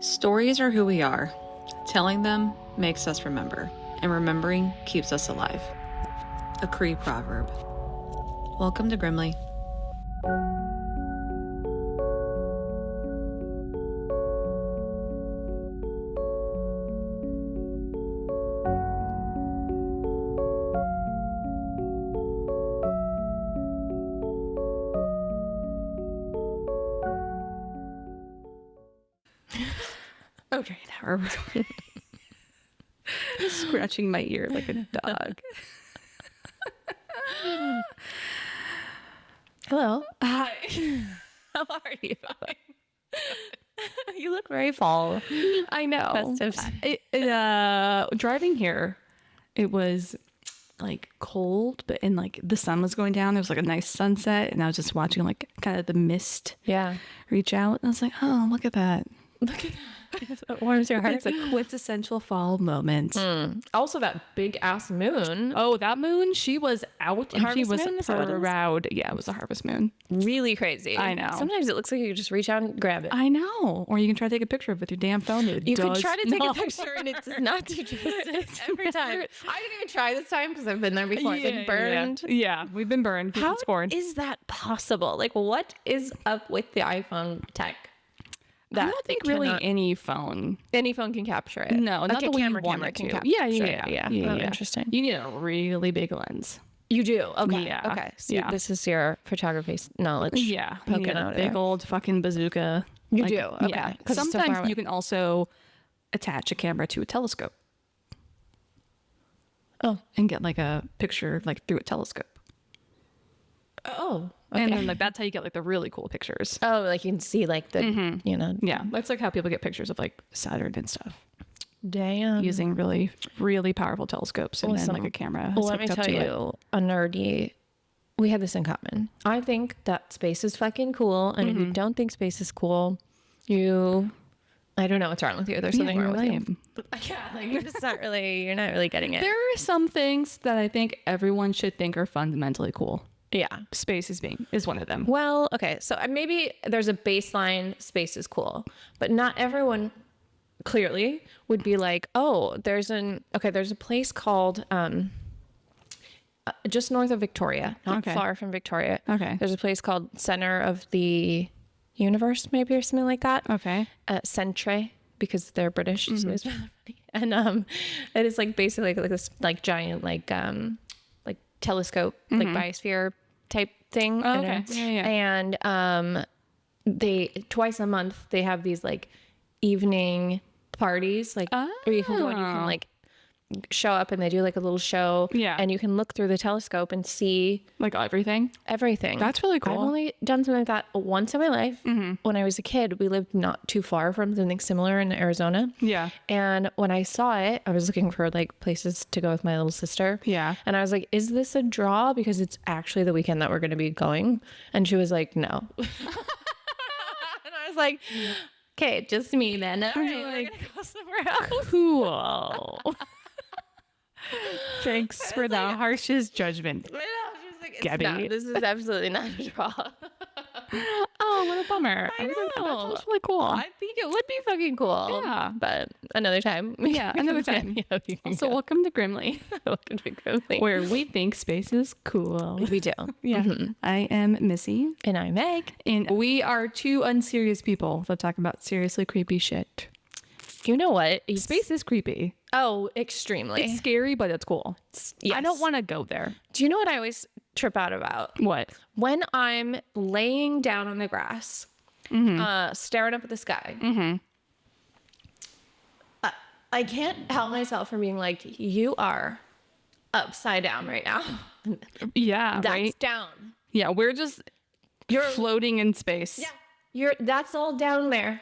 Stories are who we are. Telling them makes us remember, and remembering keeps us alive. A Cree proverb. Welcome to Grimly. Okay, now we're recording. Scratching my ear like a dog. Hello. Hi. How are you? You look very fall. I know. Driving here, it was like cold, but and like the sun was going down. There was like a nice sunset, and I was just watching like kind of the mist reach out. And I was like, oh, look at that. Look at that. It warms your heart. It's a quintessential fall moment. Also, that big ass moon. Oh, that moon, she was out and Harvest she was moon? Is that what it is? proud. Yeah, it was a harvest moon. Really crazy. I know. Sometimes it looks like you could just reach out and grab it. I know. Or you can try to take a picture of it with your damn phone. You could try to take a picture and it does not do justice every time. I didn't even try this time because I've been there before. I've been burned. Yeah, we've been burned. How scored. is that possible? Like, what is up with the iPhone tech? I don't think really any phone can capture it. No, not like the way you camera want it can to. capture Yeah. Oh, interesting. You need a really big lens. You do? Okay. Yeah. Okay. So Yeah. this is your photography knowledge. Yeah. You Poking need a out big there. old fucking bazooka. You do? Okay. Yeah. 'Cause it's so far Sometimes away. you can also attach a camera to a telescope. Oh. And get like a picture like through a telescope. Oh. Okay. And then like that's how you get like the really cool pictures. Oh, like you can see like the, you know. Yeah. That's like how people get pictures of like Saturn and stuff. Damn. Using really, really powerful telescopes and then Awesome. like a camera. Well, let me hooked up tell to it. you, a nerdy, we have this in common. I think that space is fucking cool. And if you don't think space is cool, I don't know what's wrong with you. There's something you're wrong with lame. you. Yeah, like you're not really getting it. There are some things that I think everyone should think are fundamentally cool. Yeah. Space is one of them. Well, okay. So maybe there's a baseline space is cool, but not everyone clearly would be like, oh, there's a place called, just north of Victoria, not far from Victoria. Okay. There's There's a place called Center of the Universe, maybe, or something like that. Okay. Centre, because they're British. So it's really funny. And it is like basically like this like giant like telescope, like biosphere type thing. Oh, you know? okay. Yeah. And they twice a month they have these like evening parties, like where you can go and you can like show up and they do like a little show. Yeah. And you can look through the telescope and see Like everything. everything. That's really cool. I've only done something like that once in my life. When I was a kid, we lived not too far from something similar in Arizona. Yeah. And when I saw it, I was looking for like places to go with my little sister. Yeah. And I was like, is this a draw? Because it's actually the weekend that we're going to be going. And she was like, no. And I was like, okay, just me then. All right, we're going to go somewhere else. Cool. Thanks for the harshest judgment. I know. She was like, Gabby. this is absolutely not a draw. Oh, what a bummer. I think that know. sounds really cool. I think it would be fucking cool. Yeah. But another time. Yeah, another time. Yeah, we can So go. welcome to Grimly, Welcome to Grimly. where we think space is cool. We do. Yeah. I am Missy, And I'm Meg. and we are two unserious people that talk about seriously creepy shit. You know what? Space is creepy. Oh, extremely. It's scary, but it's cool. Yes. I don't want to go there. Do you know what I always trip out about? What? When I'm laying down on the grass, staring up at the sky, I can't help myself from being like, you are upside down right now. Yeah, That's right? down. Yeah, we're just floating in space. Yeah. That's all down there.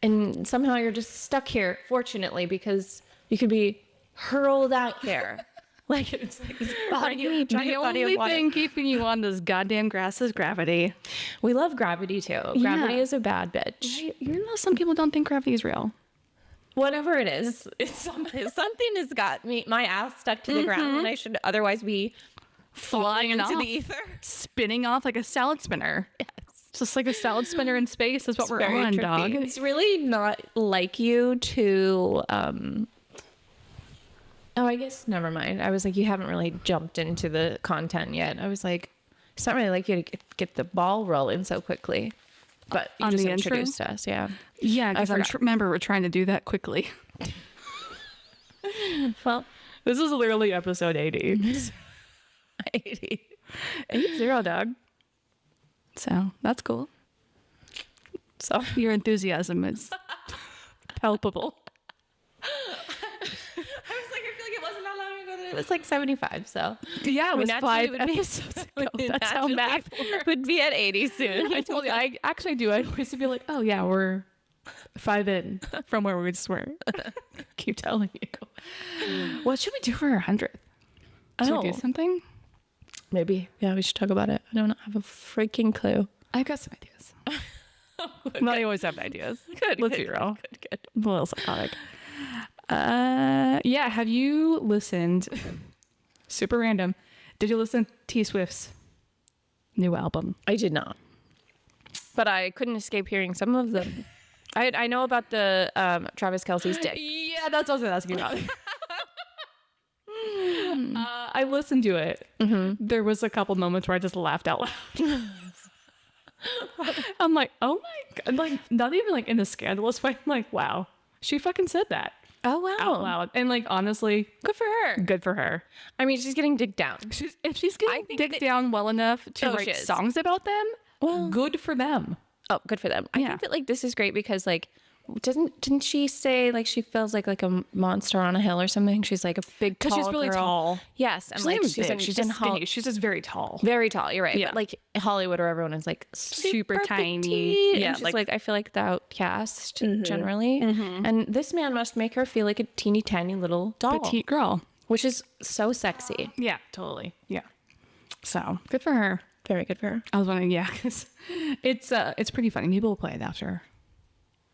And somehow you're just stuck here, fortunately, because you could be hurled out here. Like it's like this body, The only thing keeping you on this goddamn grass is gravity. We love gravity too. Gravity is a bad bitch. You know, some people don't think gravity is real. Whatever it is, it's something has got my ass stuck to the ground when I should otherwise be Flying into off, the ether. spinning off like a salad spinner. Yes. It's just like a salad spinner in space is what we're on, trippy. dog. It's really not like you to oh, I guess never mind. I was like, you haven't really jumped into the content yet. I was like, it's not really like you to get the ball rolling so quickly. But you On just the intro? introduced us, yeah. Yeah, because forgot. remember, we're trying to do that quickly. Well, This is literally episode 80. 80. 80, dog. So that's cool. So Your enthusiasm is palpable. I was like, I feel like it wasn't that long ago that it was like 75. So Yeah, it we was naturally 5 would be- episodes ago. we That's how naturally math would be at 80 soon. I told you, I actually do. I always be like, oh yeah, we're 5 in from where we just were. Keep telling you. What should we do for our 100th? Should we do something? Maybe. Yeah, we should talk about it. I don't have a freaking clue. I've got some ideas. Well, I always have ideas. Good. Let's be real. Good. I'm a little psychotic. Yeah, have you listened? Super random. Did you listen to T Swift's new album? I did not. But I couldn't escape hearing some of them. I know about the Travis Kelce's dick. Yeah, that's what I was asking about. I listened to it. Mm-hmm. There was a couple moments where I just laughed out loud. I'm like, oh my God. Like, not even like in a scandalous way. I'm like, wow, she fucking said that Oh, wow. out loud. And like, honestly, Good for her. good for her. I mean, she's getting digged down. If she's getting digged down well enough to Oh, she write is. songs about them, good for them. Oh, good for them. I Yeah. think that like this is great because like didn't she say like she feels like a monster on a hill or something? She's like a big tall Because she's really girl. tall. Yes, and She's like not even she's big. in, She's in just Hol- skinny. She's just very tall. very tall. You're right. Yeah. But like Hollywood, where everyone is like Super tiny. petite, Yeah, and she's like- like I feel like the outcast generally. And this man must make her feel like a teeny tiny little doll, Petite girl. which is so sexy. Yeah, totally. Yeah. So good for her. Very good for her. I was wondering, yeah, 'cause it's pretty funny. Maybe we'll play it after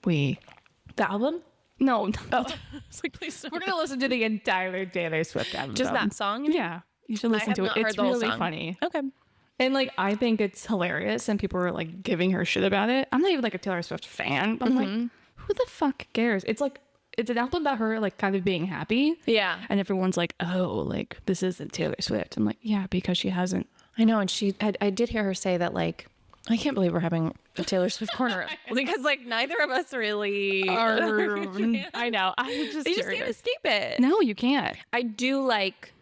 we. The album, No, it's like please. we're gonna listen to the entire Taylor Swift album. Just that song. You mean? Yeah, you should listen have to it. not heard It's the whole really song. funny, Okay. and like I think it's hilarious, and people are like giving her shit about it. I'm not even like a Taylor Swift fan, but I'm like, who the fuck cares? It's like it's an album about her like kind of being happy. Yeah. And everyone's like, oh, like this isn't Taylor Swift. I'm like, yeah, because she hasn't. I know, and I did hear her say that, like, I can't believe we're having a Taylor Swift corner because, like, neither of us really I know. I was just You just can't curious. escape it. No, you can't. I do like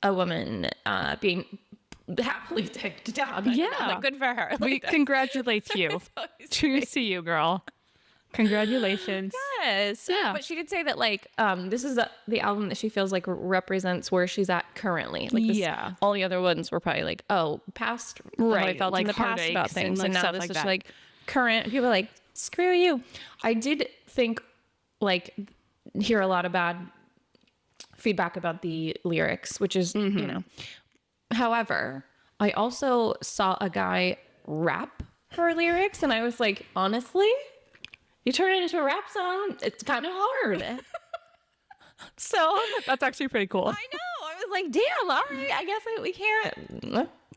a woman being happily digged down. Yeah. Like, good for her. We Like, congratulate you. Cheers to you, girl. Congratulations. yes. Yeah. But she did say that, like, this is the album that she feels like represents where she's at currently. Like, this, Yeah. all the other ones were probably like, oh, past, how I Right, felt like in the past about heartaches and, things, like, and now stuff this like is that. like current. People are like, screw you. I did think, like, hear a lot of bad feedback about the lyrics, which is, you know. However, I also saw a guy rap her lyrics, and I was like, honestly, you turn it into a rap song, it's kind of hard. So That's actually pretty cool. I know. I was like, damn, all right, I guess we can't.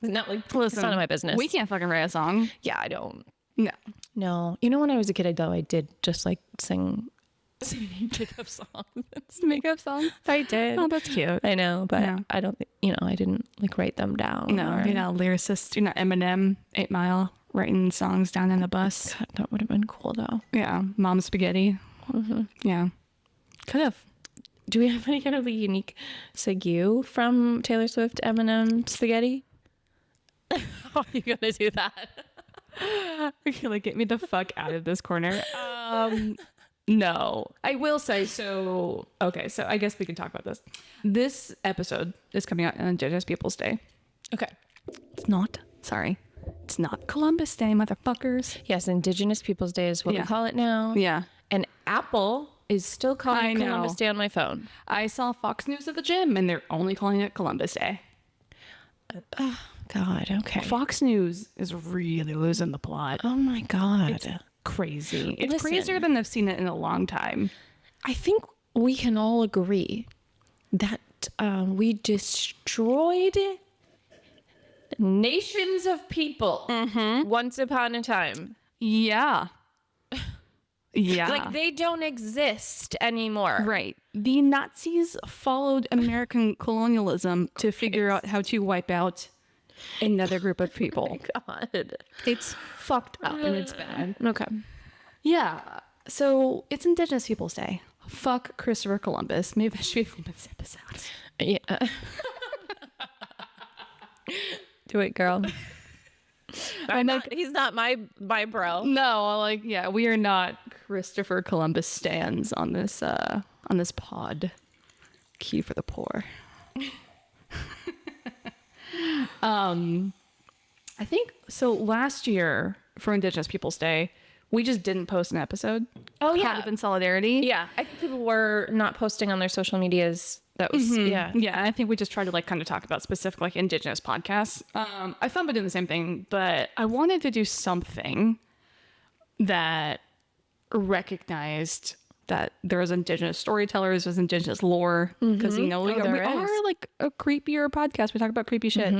Not like, it's none of my business. We can't fucking write a song. Yeah, I don't. No. No. You know, when I was a kid, I did just like sing Makeup songs. Makeup songs. I did. Oh, that's cute. I know, but Yeah. I don't, I didn't like write them down. No, or- you're not a lyricist. You're not Eminem, 8 Mile, writing songs down in the bus. God, that would have been cool though. Yeah, Mom Spaghetti. Yeah. Could have. Do we have any kind of unique segue from Taylor Swift, Eminem, Spaghetti? How are you gonna do that? Okay, like get me the fuck out of this corner. No, I will say so. Okay, so I guess we can talk about this. This episode is coming out on Indigenous People's Day. Okay. It's not. Sorry, it's not Columbus Day, motherfuckers. Yes, Indigenous Peoples Day is what Yeah. we call it now. Yeah, And Apple is still I calling know. Columbus Day on my phone. I saw Fox News at the gym, and they're only calling it Columbus Day. God, okay. Fox News is really losing the plot. Oh my God. Crazy. It's Listen. crazier than I've seen it in a long time. I think we can all agree that we destroyed nations of people once upon a time. Yeah. Yeah. Like, they don't exist anymore. Right. The Nazis followed American colonialism to figure out how to wipe out another group of people. God. It's fucked up and it's bad. Okay. Yeah. So it's Indigenous Peoples Day. Fuck Christopher Columbus. Maybe that should be from this episode. Yeah. Do it, girl. He's not my bro. No, like, yeah, we are not Christopher Columbus stands on this pod. Key for the poor. I think so. Last year for Indigenous Peoples Day, we just didn't post an episode. Oh, yeah. Kind of in solidarity. Yeah, I think people were not posting on their social medias. That was yeah. I think we just tried to like kind of talk about specific like Indigenous podcasts. I thought about doing the same thing, but I wanted to do something that recognized that there's Indigenous storytellers, there's Indigenous lore, because you know we are like a creepier podcast. We talk about creepy shit,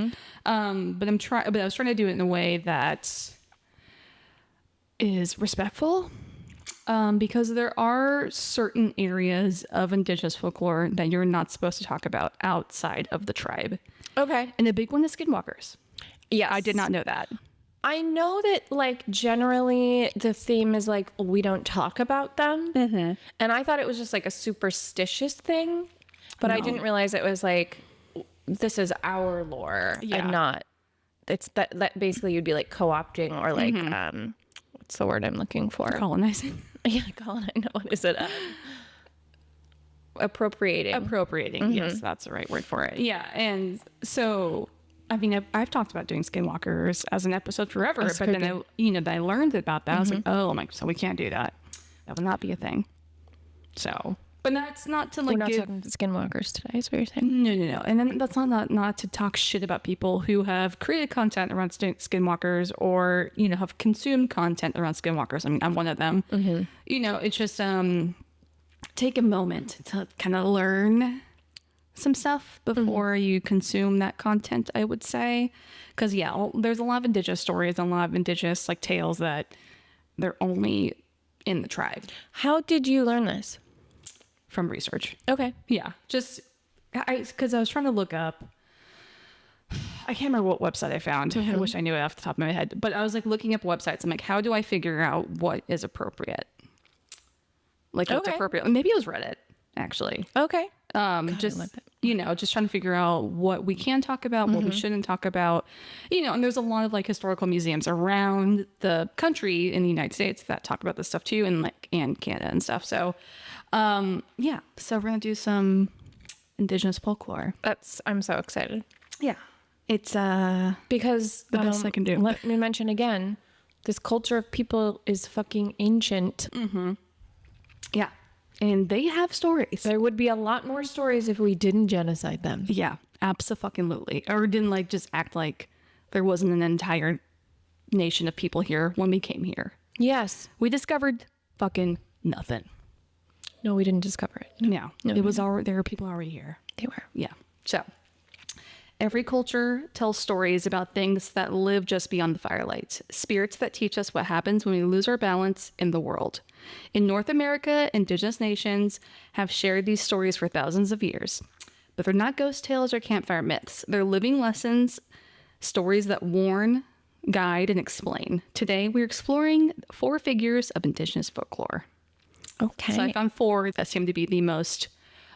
but I was trying to do it in a way that is respectful. Because there are certain areas of Indigenous folklore that you're not supposed to talk about outside of the tribe. Okay. And the big one is skinwalkers. Yes. I did not know that. I know that, like, generally the theme is, like, we don't talk about them. Mm-hmm. And I thought it was just, like, a superstitious thing. But I didn't realize it was, like, this is our lore and not... It's that basically you'd be, like, co-opting or, like, what's the word I'm looking for? Colonizing. Yeah, colonizing. What is it? Appropriating. Yes, that's the right word for it. Yeah, and so... I mean, I've talked about doing skinwalkers as an episode forever, but then I learned about that. I was like, oh my, so we can't do that. That will not be a thing. So, but that's not to like We're not talking skinwalkers today, is what you're saying? No. And then that's not to talk shit about people who have created content around skinwalkers or, you know, have consumed content around skinwalkers. I mean, I'm one of them. Mm-hmm. You know, it's just take a moment to kind of learn some stuff before you consume that content, I would say. Because, yeah, there's a lot of Indigenous stories and a lot of Indigenous, like, tales that they're only in the tribe. How did you learn this? From research. Okay. Yeah. Just, because I was trying to look up, I can't remember what website I found. I wish I knew it off the top of my head. But I was, like, looking up websites. I'm like, how do I figure out what is appropriate? Like, what's appropriate? Maybe it was Reddit, actually. Okay. Just, you know, just trying to figure out what we can talk about, what we shouldn't talk about, you know, and there's a lot of like historical museums around the country in the United States that talk about this stuff too, and like, and Canada and stuff. So, yeah, so we're going to do some Indigenous folklore. I'm so excited. Yeah. It's, because the best I can do. Let me mention again, this culture of people is fucking ancient. Yeah. And they have stories. There would be a lot more stories if we didn't genocide them. Yeah, absolutely. Or didn't like just act like there wasn't an entire nation of people here when we came here. Yes. We discovered fucking nothing. No, we didn't discover it. No, it was already, there were people already here. They were. Yeah. So every culture tells stories about things that live just beyond the firelight, spirits that teach us what happens when we lose our balance in the world. In North America, Indigenous nations have shared these stories for thousands of years. But they're not ghost tales or campfire myths. They're living lessons, stories that warn, guide, and explain. Today, we're exploring 4 figures of Indigenous folklore. Okay. So I found 4 that seem to be the most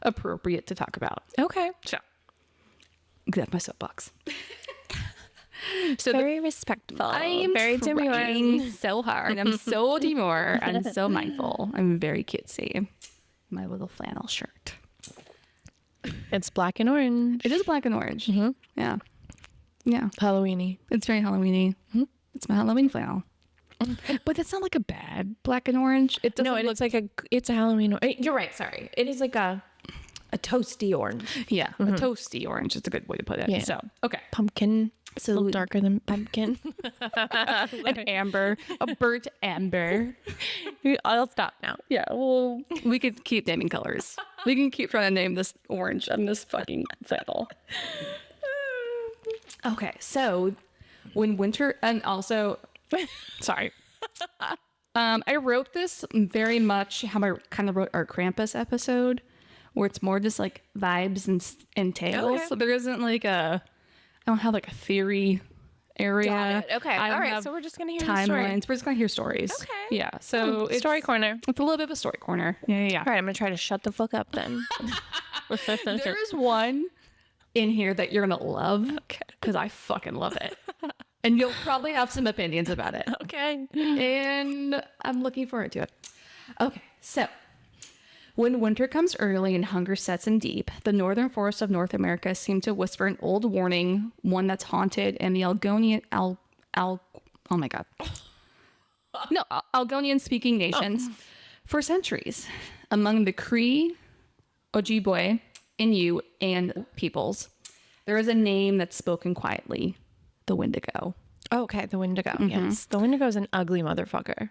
appropriate to talk about. Okay. So, that's my soapbox. So very respectful. I am very trying so hard. I'm so demure and so mindful. I'm very cutesy. My little flannel shirt. It's black and orange. It is black and orange. Yeah. Yeah. Halloweeny. It's very Halloweeny. It's my Halloween flannel. But it's not like a bad black and orange. It doesn't it's like it's a Halloween. You're right. Sorry. It is like a toasty orange. Yeah. A toasty orange is a good way to put it. Yeah. So, okay. Pumpkin. It's a little darker than pumpkin. An amber. A burnt amber. I'll stop now. Yeah, well, we could keep naming colors. We can keep trying to name this orange and this fucking flannel. Okay, so when winter, and also, sorry. I wrote this very much how I kind of wrote our Krampus episode, where it's more just like vibes and tales. Okay. So there isn't like I don't have like a theory area. Got it. Okay. I don't All right. have So we're just going to hear the story. timelines. We're just gonna hear stories. Okay. Yeah. So it's Story corner. It's a little bit of a story corner. Yeah. All right. I'm going to try to shut the fuck up then. There is one in here that you're gonna love because I fucking love it, and you'll probably have some opinions about it. Okay. And I'm looking forward to it. Okay, so when winter comes early and hunger sets in deep, the northern forests of North America seem to whisper an old warning, one that's haunted, and the Algonian speaking nations for centuries. Among the Cree, Ojibwe, Innu, and peoples, there is a name that's spoken quietly: the Wendigo. Okay. The Wendigo. Yes. The Wendigo is an ugly motherfucker.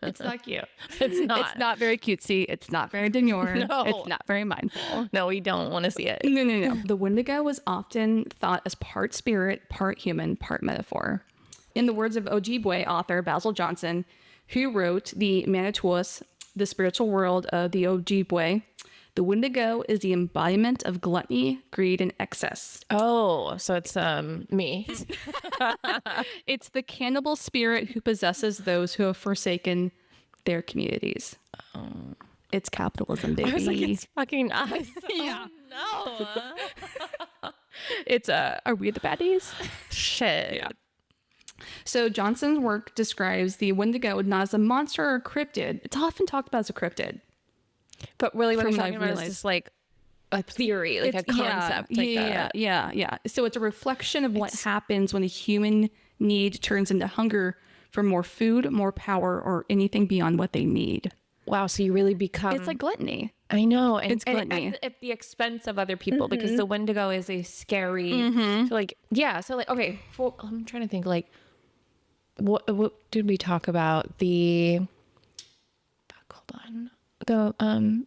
It's not cute. It's not. It's not very cutesy. It's not very demure. No. It's not very mindful. No, we don't want to see it. No. The Wendigo was often thought as part spirit, part human, part metaphor. In the words of Ojibwe author Basil Johnson, who wrote the Manitowoc, the spiritual world of the Ojibwe, the Wendigo is the embodiment of gluttony, greed, and excess. Oh, so it's me. It's the cannibal spirit who possesses those who have forsaken their communities. It's capitalism, baby. I was like, it's fucking us. Yeah. Oh, no. It's are we the baddies? Shit. Yeah. So Johnson's work describes the Wendigo not as a monster or a cryptid. It's often talked about as a cryptid. But really, what From I'm what talking I've about is realized. just like a theory, like a concept. Yeah. So it's a reflection of what happens when a human need turns into hunger for more food, more power, or anything beyond what they need. Wow. So you really become. It's like gluttony. I know. And It's gluttony. at the expense of other people, because the Wendigo is a scary, so like, yeah. So like, okay, I'm trying to think like, what did we talk about? Hold on.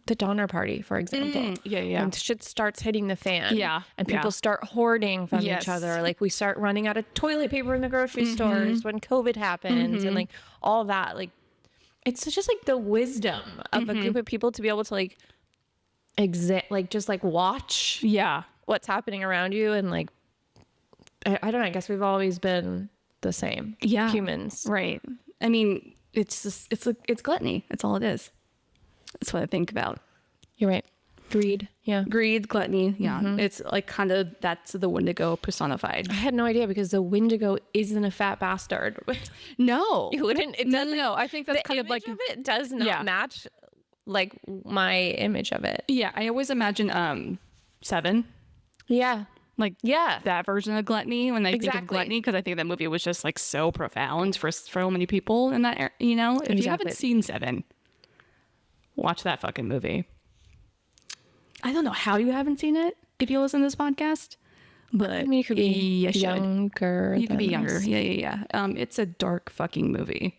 The Donner Party, for example. Yeah. And shit starts hitting the fan. Yeah, And people start hoarding from Yes. each other. Like we start running out of toilet paper in the grocery stores when COVID happens and like all that. Like it's just like the wisdom of a group of people to be able to like just like watch Yeah. what's happening around you. And like, I don't know, I guess we've always been the same. Yeah. Humans. Right. I mean, it's just, it's gluttony. That's all it is. That's what I think about. You're right. Greed. Yeah. Greed, gluttony. Yeah. It's like kind of, that's the Wendigo personified. I had no idea because the Wendigo isn't a fat bastard. No. You wouldn't. It No. I think that's the kind of image like, of it does not match like my image of it. yeah, I always imagine Seven. Yeah. Like that version of gluttony when I think of Exactly. gluttony, because I think that movie was just like so profound for so many people in that, if you haven't seen Seven, watch that fucking movie. I don't know how you haven't seen it if you listen to this podcast, but I mean, you could be younger. You could be than younger. us. Yeah. It's a dark fucking movie.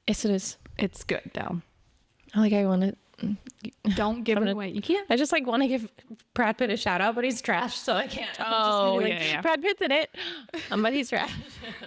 Yes, it is. It's good though. Like I want to. Don't give it away. You can't. I just like want to give Brad Pitt a shout out, but he's trash, so I can't. Oh, I'm just gonna be like, Brad Pitt's in it, but he's trash.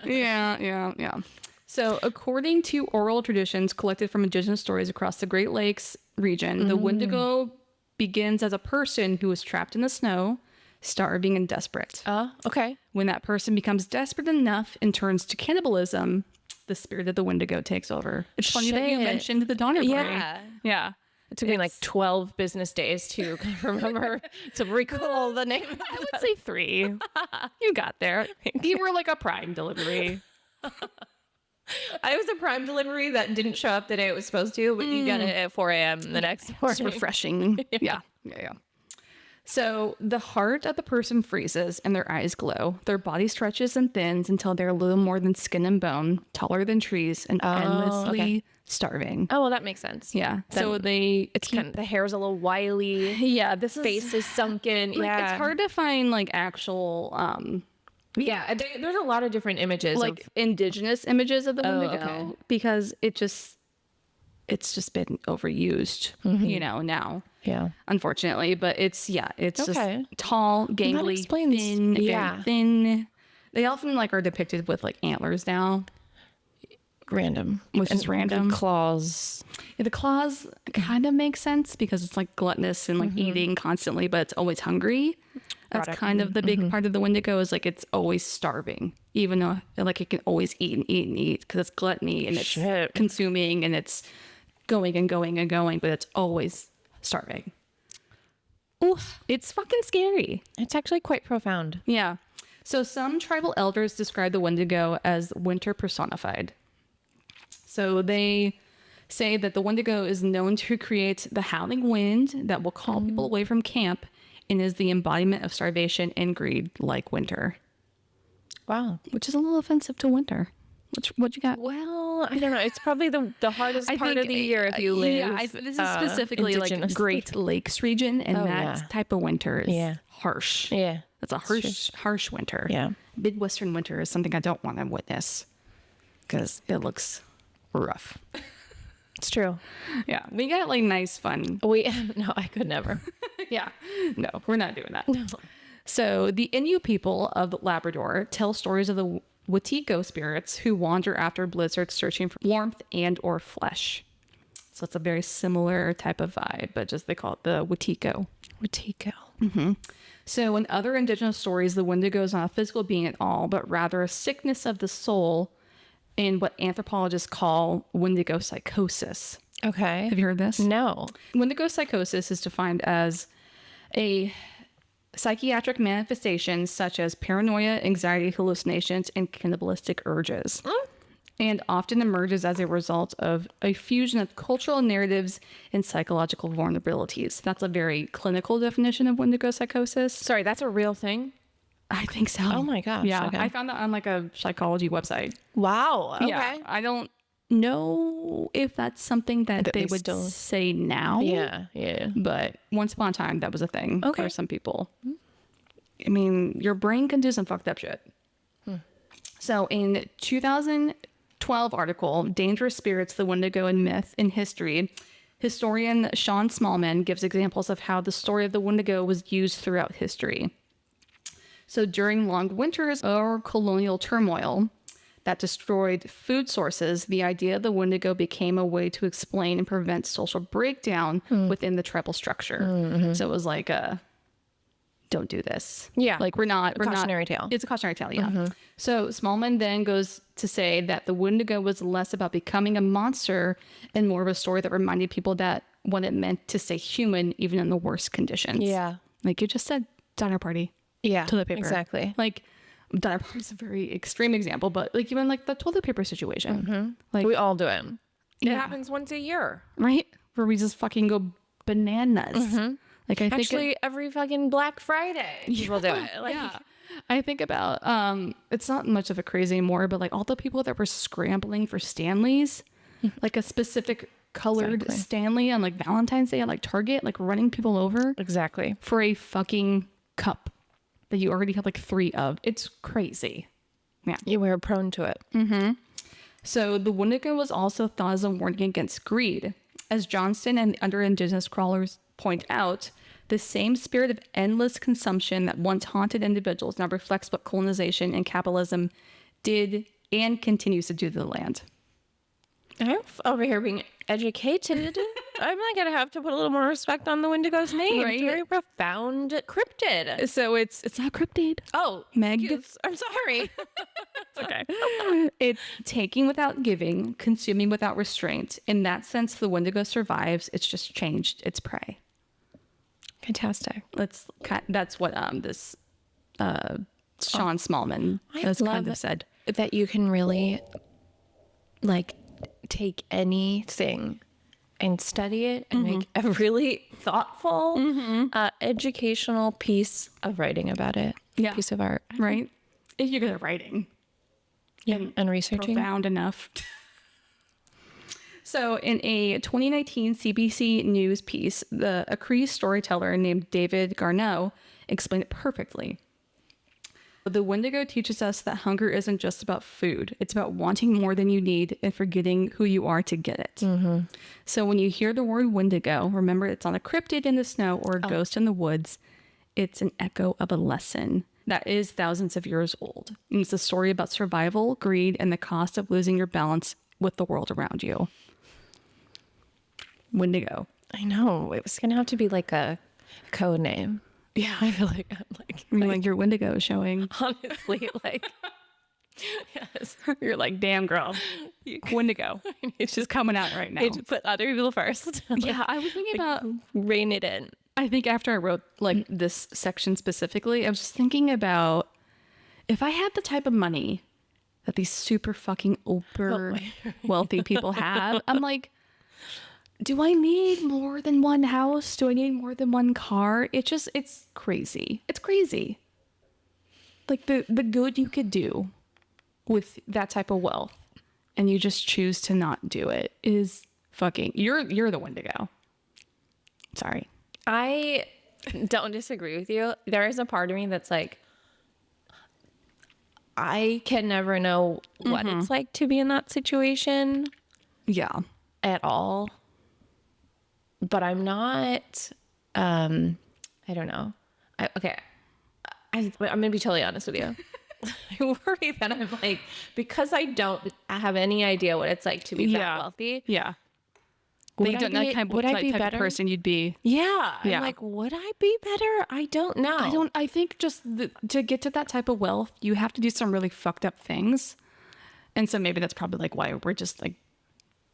Yeah. So, according to oral traditions collected from indigenous stories across the Great Lakes region, the Wendigo begins as a person who is trapped in the snow, starving and desperate. Okay. When that person becomes desperate enough and turns to cannibalism, the spirit of the Wendigo takes over. It's funny that you Shit. mentioned the Donner Party. Yeah. It took me like 12 business days to remember to recall the name. I would say 3. You got there. You were like a Prime delivery. I was a Prime delivery that didn't show up the day it was supposed to, but you got it at 4 a.m. the next It's morning. refreshing. Yeah. So the heart of the person freezes and their eyes glow. Their body stretches and thins until they're little more than skin and bone, taller than trees, and endlessly starving. Oh, well, that makes sense. Yeah. Then So it's kind of, the hair's a little wily. Yeah, this Face is sunken. like, it's hard to find like actual there's a lot of different images. like indigenous images of the Wendigo okay. because it just it's just been overused, you know, now. Yeah. Unfortunately, but it's just Okay. tall, That gangly, explains- thin, yeah. very thin. They often like are depicted with like antlers now. Random. Which is random. Claws. Yeah, the claws kind of make sense because it's like gluttonous and like eating constantly, but it's always hungry. That's Product. kind of the big part of the Wendigo, is like it's always starving, even though like it can always eat and eat and eat because it's gluttony and it's Shit. consuming and it's going and going and going, but it's always starving. Oof, it's fucking scary. It's actually quite profound. Yeah. So some tribal elders describe the Wendigo as winter personified. So they say that the Wendigo is known to create the howling wind that will call people away from camp and is the embodiment of starvation and greed like winter, Wow. which is a little offensive to winter. What you got? Well, I don't know. It's probably the hardest part of the year if you live. Yeah, this is specifically like indigenous. Great Lakes region, and Oh, that yeah. type of winter is Yeah. harsh. Yeah. That's a harsh winter. Yeah. Midwestern winter is something I don't want to witness because it looks rough. It's true. Yeah, we got like nice fun. No, I could never. Yeah, no, we're not doing that. No. So the Inuit people of Labrador tell stories of the Wendigo spirits who wander after blizzards searching for warmth and or flesh. So it's a very similar type of vibe, but just they call it the Wendigo. Wendigo. So in other indigenous stories, the Wendigo is not a physical being at all, but rather a sickness of the soul in what anthropologists call Wendigo psychosis. Okay. Have you heard this? No. Wendigo psychosis is defined as a psychiatric manifestation such as paranoia, anxiety, hallucinations, and cannibalistic urges. And often emerges as a result of a fusion of cultural narratives and psychological vulnerabilities. That's a very clinical definition of Wendigo psychosis. Sorry, that's a real thing? I think so. Oh my gosh. Yeah, Okay. I found that on like a psychology website. Wow. Okay. Yeah, I don't know if that's something that That they they would still- say now. Yeah. Yeah. But once upon a time, that was a thing Okay. for some people. I mean, your brain can do some fucked up shit. So in 2012 article, Dangerous Spirits, the Wendigo and Myth in History, historian Sean Smallman gives examples of how the story of the Wendigo was used throughout history. So during long winters or colonial turmoil that destroyed food sources, the idea of the Wendigo became a way to explain and prevent social breakdown within the tribal structure. So it was like don't do this. Yeah. Like we're not cautionary tale. It's a cautionary tale, yeah. So Smallman then goes to say that the Wendigo was less about becoming a monster and more of a story that reminded people that what it meant to stay human even in the worst conditions. Yeah. Like you just said, dinner party. Yeah. Toilet paper. Exactly. Like dinner party is a very extreme example, but like even like the toilet paper situation. Like We all do it. It Yeah. happens once a year. right? Where we just fucking go bananas. Like I think Actually, every fucking Black Friday, people do it. Like, yeah. I think about it's not much of a craze anymore, but like all the people that were scrambling for Stanleys, like a specific colored Exactly. Stanley on like Valentine's Day at like Target, like running people over Exactly. for a fucking cup that you already have like 3 of. It's crazy. Yeah. You were prone to it. So the Wendigo was also thought as a warning against greed. As Johnston and other indigenous scholars point out, the same spirit of endless consumption that once haunted individuals now reflects what colonization and capitalism did and continues to do to the land. I'm over here being educated. I'm not gonna have to put a little more respect on the Wendigo's name. Right. It's very profound cryptid. So it's not cryptid. Oh, Meg. excuse- I'm sorry. It's okay. It's taking without giving, consuming without restraint. In that sense, the Wendigo survives. It's just changed its prey. Fantastic. That's what this Sean Smallman has kind love of said. That you can really like take anything and study it and make a really thoughtful, educational piece of writing about it. Yeah. Piece of art. Right? If you're good at writing. Yeah. And researching. Profound enough. So in a 2019 CBC News piece, a Cree storyteller named David Garneau explained it perfectly. The Wendigo teaches us that hunger isn't just about food. It's about wanting more than you need and forgetting who you are to get it. So when you hear the word Wendigo, remember it's not a cryptid in the snow or a ghost in the woods. It's an echo of a lesson that is thousands of years old. And it's a story about survival, greed, and the cost of losing your balance with the world around you. Wendigo. I know. It was going to have to be like a code name. Yeah. I feel like I'm Like your Wendigo showing. honestly, like, yes. You're like, damn girl, Wendigo. It's just coming out right now. Need to put other people first. Yeah, I was thinking about, Rein it in. I think after I wrote like this section specifically, I was just thinking about if I had the type of money that these super fucking uber wealthy people have, I'm like, do I need more than one house? Do I need more than one car? It's crazy. It's crazy. Like the good you could do with that type of wealth and you just choose to not do it is fucking, you're the Wendigo. Sorry. I don't disagree with you. There is a part of me that's like, I can never know what it's like to be in that situation Yeah. at all. But I'm not, I don't know. I'm going to be totally honest with you. I worry that I'm like, because I don't have any idea what it's like to be that wealthy. Yeah. Would You I don't know be- type, would I type be of better? person you'd be. Yeah. Yeah. I'm like, would I be better? I don't know. I think just to get to that type of wealth, you have to do some really fucked up things. And so maybe that's probably like why we're just like,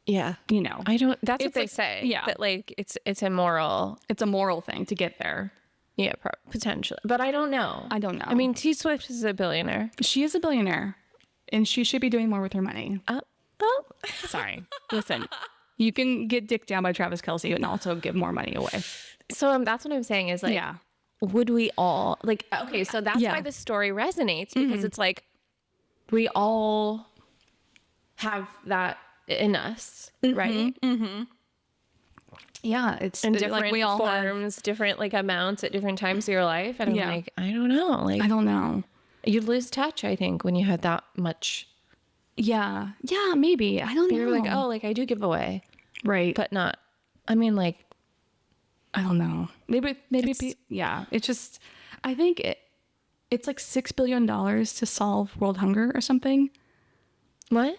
Yeah. you know, That's what It's they like- say. yeah. That like, it's immoral. it's a moral thing to get there. Yeah, potentially. But I don't know. I don't know. I mean, T Swift is a billionaire. She is a billionaire and she should be doing more with her money. Oh. Sorry. Listen, you can get dicked down by Travis Kelce and also give more money away. So that's what I'm saying is like, Yeah. would we all like, okay, so that's Yeah. why this story resonates because it's like, we all have that in us, right? Yeah. It's In different like we all have, forms, different like amounts at different times of your life. And Yeah. I'm like, I don't know. Like, I don't know. you lose touch, I think, when you had that much. Yeah. Yeah, maybe. I don't know. You're like, oh, like I do give away, right. but not. I mean, like, I don't know. Maybe, yeah. It's just, I think it's like $6 billion to solve world hunger or something. what?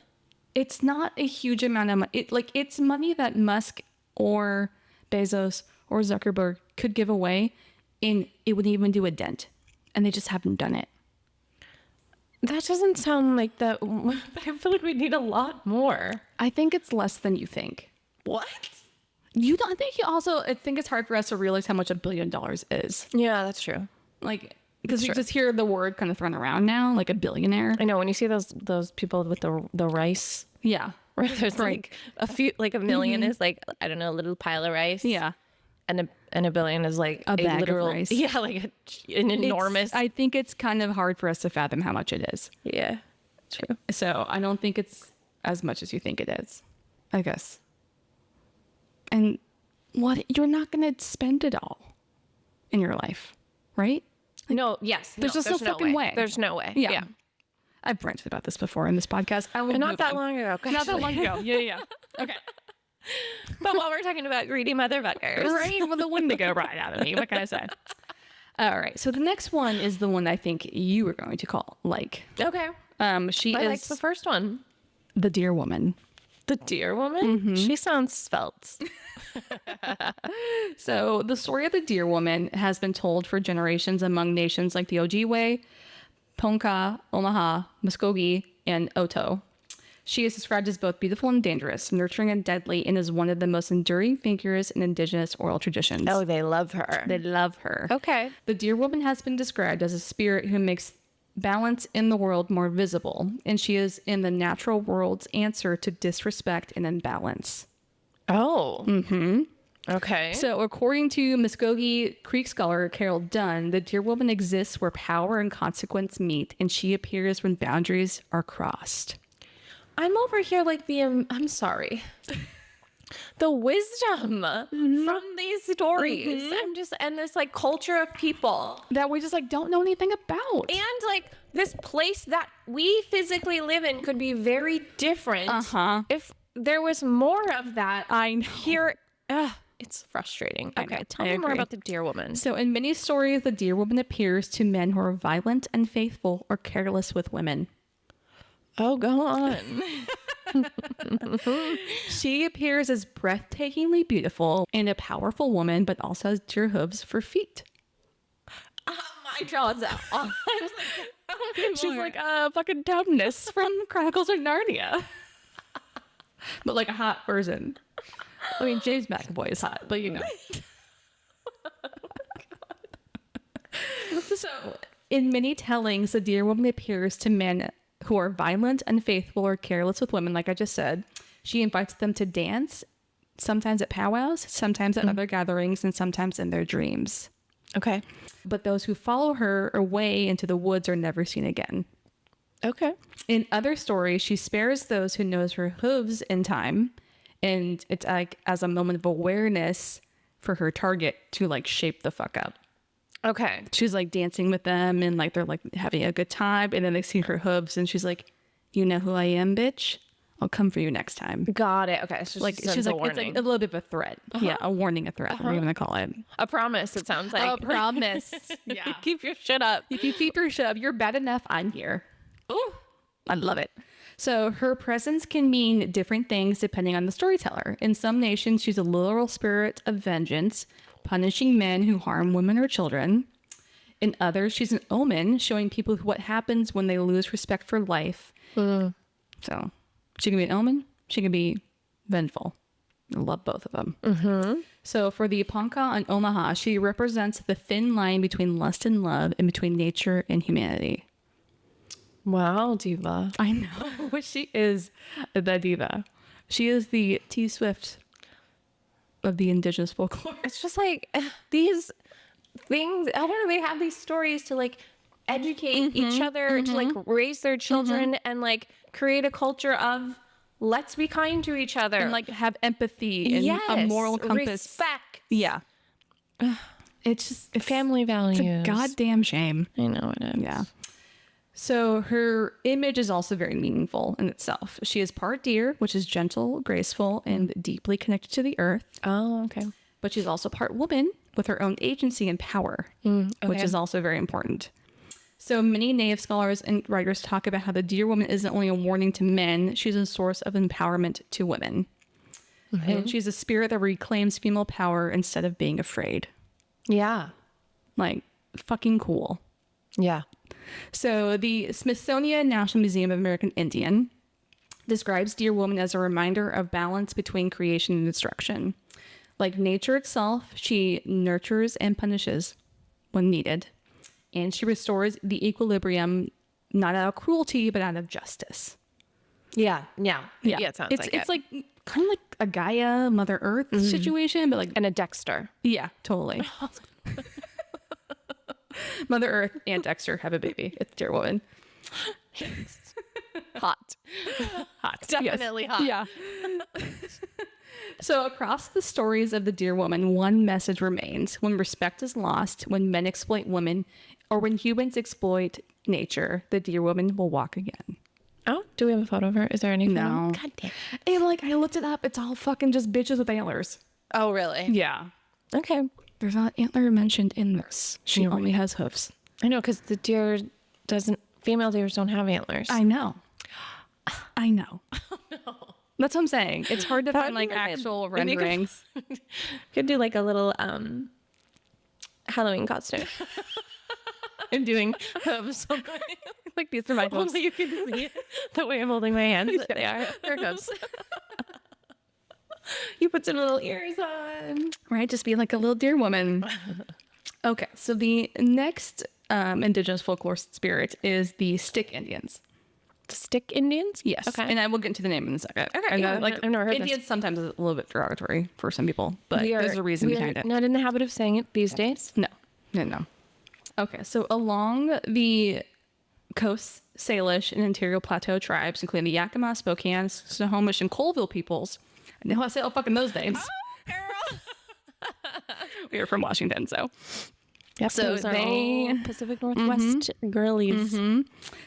It's not a huge amount of money. It's money that Musk or Bezos or Zuckerberg could give away and it wouldn't even do a dent. And they just haven't done it. That doesn't sound like that. I feel like we need a lot more. I think it's less than you think. What? You don't I think it's hard for us to realize how much $1 billion is. Yeah, that's true. Like, because you just hear the word kind of thrown around now, like a billionaire. I know when you see those people with the rice, Yeah. where there's like a few, like a million is like, I don't know, a little pile of rice. Yeah. And a billion is like A bag of literal, rice. Yeah, like an enormous. I think it's kind of hard for us to fathom how much it is. Yeah, true. So I don't think it's as much as you think it is, I guess. And you're not going to spend it all in your life, right? No, yes. There's just no fucking way. There's no way. Yeah. Yeah. I've ranted about this before in this podcast. I will And not move that on. long ago. Not that long ago. Yeah. Okay. But while we're talking about greedy motherfuckers. Right? Well, the Wendigo right out of me. What can I say? All right. So the next one is the one I think you were going to call like. Okay. She I is liked the first one. the deer woman. The deer woman? She sounds svelte. So the story of the deer woman has been told for generations among nations like the Ojibwe, Ponca, Omaha, Muskogee, and Oto. She is described as both beautiful and dangerous, nurturing and deadly, and is one of the most enduring figures in indigenous oral traditions. Oh, they love her. They love her. Okay. The deer woman has been described as a spirit who makes balance in the world more visible, and she is in the natural world's answer to disrespect and imbalance. Oh. Okay. So, according to Muskogee Creek scholar Carol Dunn, the deer woman exists where power and consequence meet, and she appears when boundaries are crossed. I'm over here like I'm sorry. the wisdom from these stories. I'm just, and this like culture of people that we just like don't know anything about. and like this place that we physically live in could be very different if there was more of that. I know. Here, it's frustrating. Okay, tell me more about the deer woman. So in many stories, the deer woman appears to men who are violent, unfaithful, or careless with women. Oh, go on. She appears as breathtakingly beautiful and a powerful woman, but also has deer hooves for feet. My jaw's out. I was like, She's like fucking dumbness from Chronicles of Narnia. But like a hot version. I mean, James McAvoy is hot, but you know. So, in many tellings, the deer woman appears to men who are violent, unfaithful, or careless with women, like I just said. She invites them to dance, sometimes at powwows, sometimes at other gatherings, and sometimes in their dreams. okay. But those who follow her away into the woods are never seen again. Okay. In other stories, she spares those who knows her hooves in time, and it's like as a moment of awareness for her target to like shape the fuck up. Okay. She's like dancing with them and like they're like having a good time, and then they see her hooves and she's like, "You know who I am, bitch? I'll come for you next time." Got it. Okay. So Like she's like, it's like a little bit of a threat. Yeah, a warning, a threat. What are you gonna call it? a promise, it sounds like. A promise. Yeah. Keep your shit up. If you keep your shit up, you're bad enough. I'm here. Ooh, I love it. So her presence can mean different things depending on the storyteller. In some nations, she's a literal spirit of vengeance, punishing men who harm women or children. In others, she's an omen, showing people what happens when they lose respect for life. So she can be an omen. She can be vengeful. I love both of them. So for the Ponca and Omaha, she represents the thin line between lust and love and between nature and humanity. Wow, diva. I know. But she is the diva. She is the T Swift of the indigenous folklore. It's just like these things, I don't know, they have these stories to like educate each other, to like raise their children and like create a culture of let's be kind to each other. And like have empathy and a moral compass. Respect. Yeah. It's just Family values. it's a goddamn shame. I know it is. Yeah. So her image is also very meaningful in itself. She is part deer, which is gentle, graceful, and deeply connected to the earth. Oh, okay. But she's also part woman with her own agency and power, which is also very important. So many Native scholars and writers talk about how the deer woman isn't only a warning to men, she's a source of empowerment to women. And she's a spirit that reclaims female power instead of being afraid. Yeah. Like, fucking cool. Yeah. So the Smithsonian National Museum of American Indian describes deer woman as a reminder of balance between creation and destruction. Like nature itself, she nurtures and punishes when needed. And she restores the equilibrium, not out of cruelty, but out of justice. Yeah. Yeah. Yeah. It sounds like it's like kind of like a Gaia, Mother Earth situation, but like and a Dexter. yeah, totally. Mother Earth and Dexter have a baby. It's deer woman. Hot. Hot. Definitely yes. hot. Yeah. So across the stories of the deer woman, one message remains. When respect is lost, when men exploit women, or when humans exploit nature, the deer woman will walk again. Oh, do we have a photo of her? Is there any photo? No. God damn. And like, I looked it up. It's all fucking just bitches with antlers. Oh, really? Yeah. Okay. There's not antler mentioned in this. She only has hoofs. I know, because the deer female deers don't have antlers. I know. I know. Oh, no. That's what I'm saying. It's hard to find like actual renderings. Could do like a little Halloween costume. I'm doing hooves. Like these are my hooves. Only you can see the way I'm holding my hands. They are. They're hooves. You put some little ears on. Right, just be like a little deer woman. Okay, so the next indigenous folklore spirit is the Stick Indians. The Stick Indians? Yes. Okay. And I will get into the name in a second. Okay. Yeah, like I've never heard Indians this. sometimes is a little bit derogatory for some people, but there's a reason behind it. Not in the habit of saying it these days. No. Okay, so along the coast, Salish and Interior Plateau tribes, including the Yakima, Spokane, Snohomish, and Colville peoples, know I say all fucking those names. We are from Washington, so. Yep, So those are they- all Pacific Northwest girlies.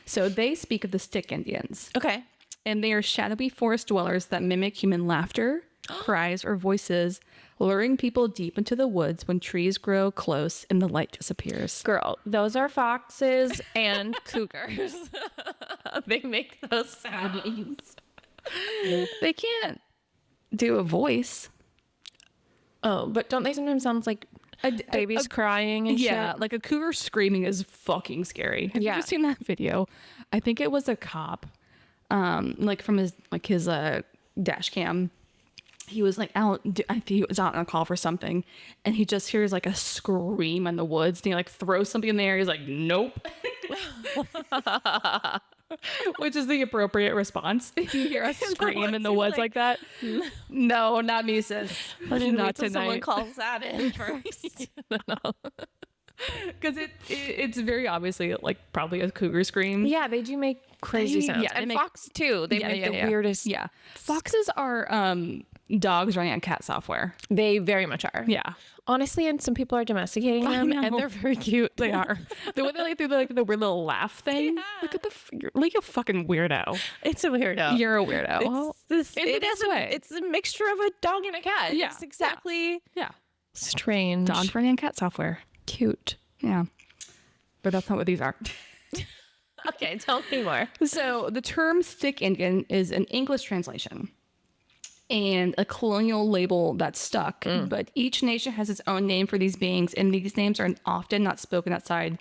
So they speak of the Stick Indians, Okay. and they are shadowy forest dwellers that mimic human laughter, cries, or voices, luring people deep into the woods when trees grow close and the light disappears. Girl, those are foxes and cougars. They make those sounds. They can't do a voice. Oh, but don't they sometimes sound like babies crying and Yeah, shit? like a cougar screaming is fucking scary. Have you Yeah. ever seen that video? I think it was a cop, like from his dash cam. He was like out. I think he was out on a call for something, and he just hears like a scream in the woods, and he like throws something in the air. He's like, "Nope," which is the appropriate response. You hear a scream in the woods like that? No, not me, sis. Not Someone tonight. calls that in first. Because it's very obviously like probably a cougar scream. Yeah, they do make crazy sounds. Yeah, they and make- fox too. They make the weirdest. Yeah, foxes are dogs running on cat software. They very much are. Yeah, Honestly, and some people are domesticating them, and know. they're very cute. they are. The way they like do the weird little laugh thing. Yeah. Look at you're like a fucking weirdo. It's a weirdo. You're a weirdo. In the It best is way. It's a mixture of a dog and a cat. Yeah, It's exactly Yeah, strange. dog running on cat software. Cute. Yeah, but that's not what these are. Okay, tell me more. So the term Stick Indian is an English translation and a colonial label that stuck, but each nation has its own name for these beings, and these names are often not spoken outside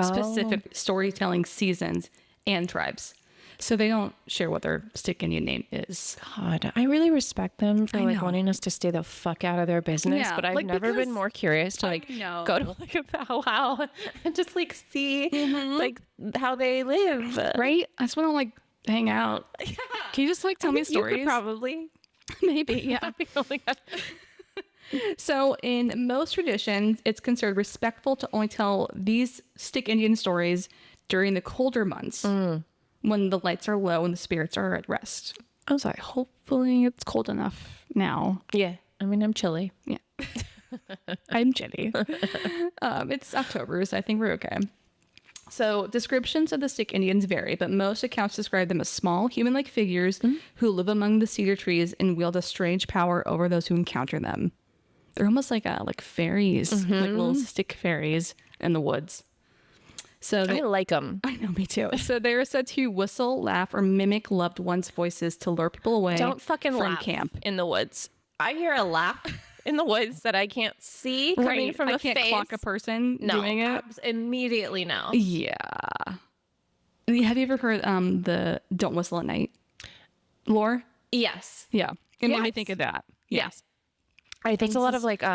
specific storytelling seasons and tribes. So they don't share what their Stick Indian name is. God, I really respect them for like know. wanting us to stay the fuck out of their business, Yeah, but I've like, never because- been more curious to like know. go to like a powwow and just like see like how they live. Right? I just want to like hang out. Can you just like tell me You stories? could probably. Maybe, yeah. I feel like So, in most traditions, it's considered respectful to only tell these Stick Indian stories during the colder months when the lights are low and the spirits are at rest. I'm sorry, hopefully it's cold enough now. yeah. I mean, I'm chilly. Yeah. I'm chilly. It's October, so I think we're okay. So, descriptions of the Stick Indians vary, but most accounts describe them as small, human-like figures who live among the cedar trees and wield a strange power over those who encounter them. They're almost like fairies, like little stick fairies in the woods. So I like them. I know, me too. So they are said to whistle, laugh, or mimic loved ones' voices to lure people away. Don't fucking from laugh camp. in the woods. I hear a laugh in the woods that I can't see coming from I the can't face. clock a person doing it. Immediately no. Yeah. Have you ever heard the "Don't Whistle at Night" lore? Yes. Yeah, it made me Yes. think of that. Yes. I think a lot of like they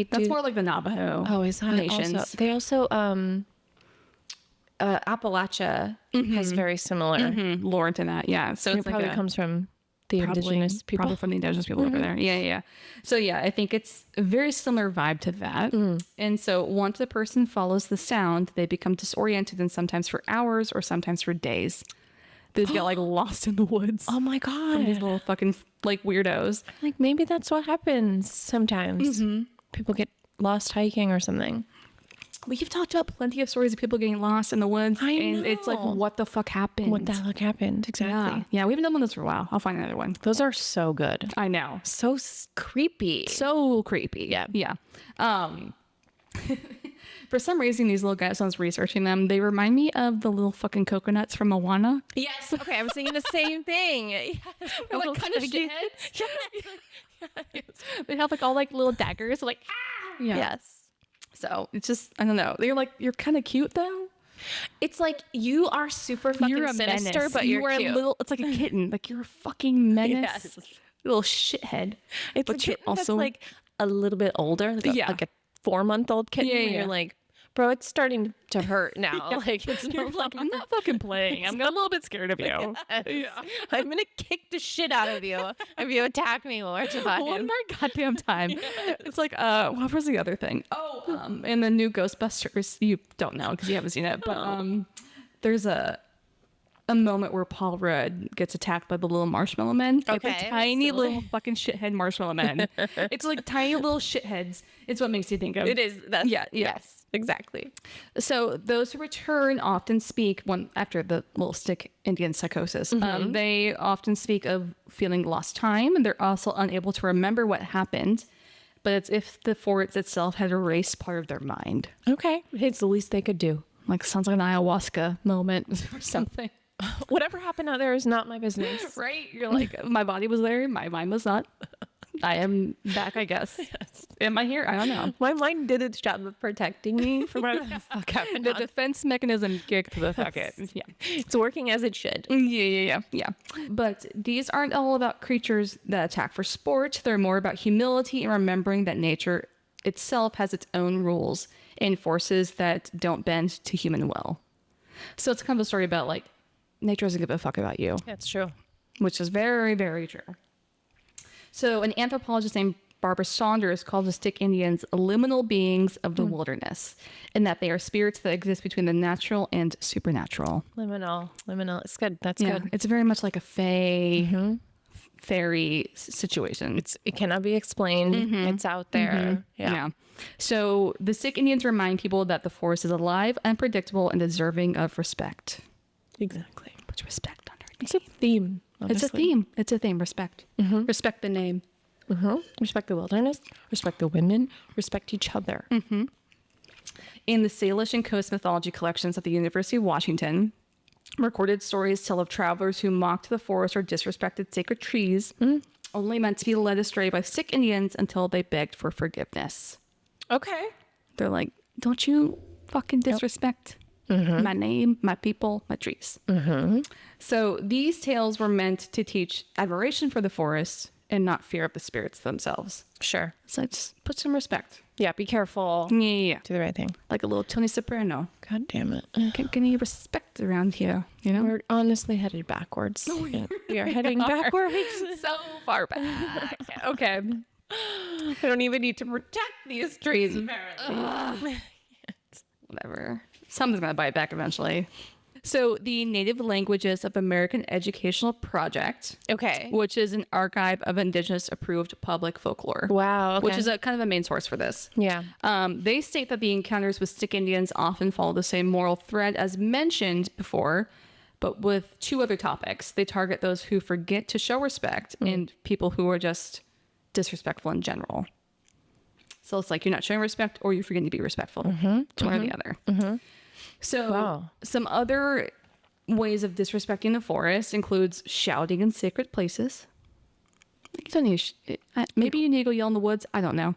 That's do more like the Navajo. Oh, is that nations. also? They also Appalachia has very similar. Lore into that. Yeah, so It it's probably like comes from the indigenous people. Probably from the indigenous people over there. Yeah, yeah. So yeah, I think it's a very similar vibe to that. And so once a person follows the sound, they become disoriented, and sometimes for hours or sometimes for days. They get like lost in the woods. Oh my From these god! little fucking like weirdos. Like maybe that's what happens sometimes. People get lost hiking or something. We've talked about plenty of stories of people getting lost in the woods. I And it's like, know. what the fuck happened? What the heck happened? Exactly. Yeah. Yeah, we haven't done one of those for a while. I'll find another one. Those are so good. I know. So creepy. So creepy. Yeah. Yeah. For some reason, these little guys, when I was researching them, they remind me of the little fucking coconuts from Moana. Yes. Okay, I was thinking the same thing. Yes. They're like kind of shitheads. Yes. They have like all like little daggers. Like, ah! Yeah. Yes. So it's just, I don't know. They're like, you're kind of cute though. It's like you are super fucking You're a sinister, menace. but you you're are cute. a little, it's like a kitten. Like you're a fucking menace. Yes. Little shithead. It's but a you're kitten also that's like a little bit older, like a 4-month-old kitten. Yeah, and yeah. You're like, bro, it's starting to hurt now. Like it's you're like, I'm not fucking playing. I'm a little bit scared of you. Yeah. I'm gonna kick the shit out of you if you attack me one more time. One more goddamn time. It's like, what was the other thing? Oh, in the new Ghostbusters, you don't know because you haven't seen it, but there's a a moment where Paul Rudd gets attacked by the little marshmallow men. Like the Okay. tiny little fucking shithead marshmallow men. It's like tiny little shitheads. It's what makes you think of. It is. That's, Yeah. Yes, exactly. So those who return often speak after the little stick Indian psychosis. They often speak of feeling lost time, and they're also unable to remember what happened. But it's if the forest itself had erased part of their mind. Okay. It's the least they could do. Like sounds like an ayahuasca moment or something. Whatever happened out there is not my business. Right? You're like, my body was there, my mind was not. I am back, I guess. Yes. Am I here? I don't know. My mind did its job of protecting me from whatever the fuck happened. The defense mechanism kicked the fuck it. Yeah. It's working as it should. Yeah. But these aren't all about creatures that attack for sport. They're more about humility and remembering that nature itself has its own rules and forces that don't bend to human will. So it's kind of a story about like nature doesn't give a fuck about you, That's true. which is very, very true. So an anthropologist named Barbara Saunders called the stick Indians liminal beings of the wilderness, and that they are spirits that exist between the natural and supernatural. Liminal. It's good. That's Yeah, good. it's very much like a fae, fairy situation. It cannot be explained. It's out there. Yeah. So the stick Indians remind people that the forest is alive, unpredictable, and deserving of respect. Exactly. Put respect underneath. It's a theme. It's a theme. It's a theme. Respect. Respect the name. Respect the wilderness. Respect the women. Respect each other. In the Salish and Coast mythology collections at the University of Washington, recorded stories tell of travelers who mocked the forest or disrespected sacred trees, only meant to be led astray by stick Indians until they begged for forgiveness. Okay. They're like, don't you fucking disrespect my name, my people, my trees. So these tales were meant to teach admiration for the forest and not fear of the spirits themselves. Sure. So just put some respect. Yeah. Be careful. Yeah. Do the right thing. Like a little Tony Soprano. God damn it. Can you respect around here, you know? We're honestly headed backwards. We are heading backwards. So far back. Okay. I don't even need to protect these trees, apparently. Whatever. Something's going to bite back eventually. So the Native Languages of American Educational Project, Okay. which is an archive of Indigenous approved public folklore. Wow. Okay. Which is a kind of a main source for this. Yeah. They state that the encounters with stick Indians often follow the same moral thread as mentioned before, but with two other topics. They target those who forget to show respect and people who are just disrespectful in general. So it's like you're not showing respect or you're forgetting to be respectful. It's one or the other. So some other ways of disrespecting the forest includes shouting in sacred places. You don't need maybe you need to go yell in the woods. I don't know.